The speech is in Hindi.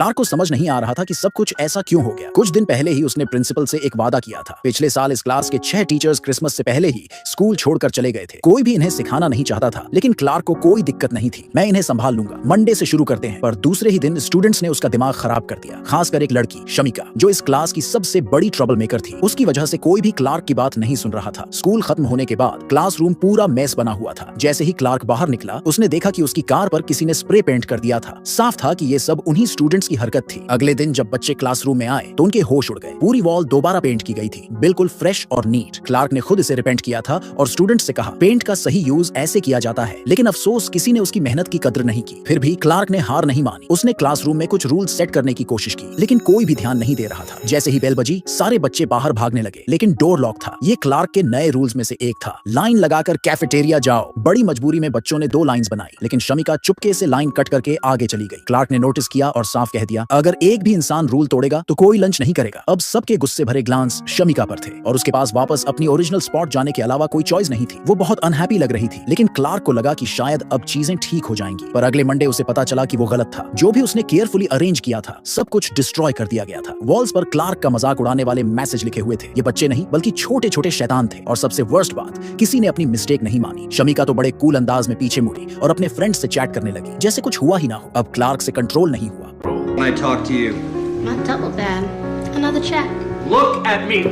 क्लार्क को समझ नहीं आ रहा था कि सब कुछ ऐसा क्यों हो गया। कुछ दिन पहले ही उसने प्रिंसिपल से एक वादा किया था। पिछले साल इस क्लास के 6 टीचर्स क्रिसमस से पहले ही स्कूल छोड़कर चले गए थे। कोई भी इन्हें सिखाना नहीं चाहता था, लेकिन क्लार्क को कोई दिक्कत नहीं थी। मैं इन्हें संभाल लूंगा, मंडे से शुरू करते हैं। पर दूसरे ही दिन स्टूडेंट्स ने उसका दिमाग खराब कर दिया, खासकर एक लड़की शमिका, जो इस क्लास की सबसे बड़ी ट्रबल मेकर थी। उसकी वजह से कोई भी क्लार्क की बात नहीं सुन रहा था। स्कूल खत्म होने के बाद क्लासरूम पूरा मेस बना हुआ था। जैसे ही क्लार्क बाहर निकला, उसने देखा कि उसकी कार पर किसी ने स्प्रे पेंट कर दिया था। साफ था कि ये सब उन्हीं स्टूडेंट्स की हरकत थी। अगले दिन जब बच्चे क्लासरूम में आए तो उनके होश उड़ गए। पूरी वॉल दोबारा पेंट की गई थी, बिल्कुल फ्रेश और नीट। क्लार्क ने खुद इसे रिपेंट किया था और स्टूडेंट्स से कहा, पेंट का सही यूज ऐसे किया जाता है। लेकिन अफसोस, किसी ने उसकी मेहनत की कद्र नहीं की। फिर भी क्लार्क ने हार नहीं मानी। उसने क्लासरूम में कुछ रूल सेट करने की कोशिश की, लेकिन कोई भी ध्यान नहीं दे रहा था। जैसे ही बेल बजी, सारे बच्चे बाहर भागने लगे, लेकिन डोर लॉक था। ये क्लार्क के नए रूल्स में से एक था, लाइन लगाकर कैफेटेरिया जाओ। बड़ी मजबूरी में बच्चों ने 2 लाइंस बनाई, लेकिन शमिका चुपके से लाइन कट करके आगे चली गई। क्लार्क ने नोटिस किया और साफ कह दिया, अगर एक भी इंसान रूल तोड़ेगा तो कोई लंच नहीं करेगा। अब सबके गुस्से भरे ग्लांस शमिका पर थे और उसके पास वापस अपनी ओरिजिनल स्पॉट जाने के अलावा कोई चॉइस नहीं थी। वो बहुत अनहैप्पी लग रही थी, लेकिन क्लार्क को लगा कि शायद अब चीजें ठीक हो जाएंगी। पर अगले मंडे उसे पता चला कि वो गलत था। जो भी उसने केयरफुली अरेंज किया था, सब कुछ डिस्ट्रॉय कर दिया गया था। वॉल्स पर क्लार्क का मजाक उड़ाने वाले मैसेज लिखे हुए थे। ये बच्चे नहीं, बल्कि छोटे छोटे शैतान थे। और सबसे वर्स्ट बात, किसी ने अपनी मिस्टेक नहीं मानी। शमिका तो बड़े कूल अंदाज में पीछे मुड़ी और अपने फ्रेंड से चैट करने लगी, जैसे कुछ हुआ ही ना हो। अब क्लार्क से कंट्रोल नहीं हुआ। Can I talk to you? Not double, Dad. Another check. Look at me.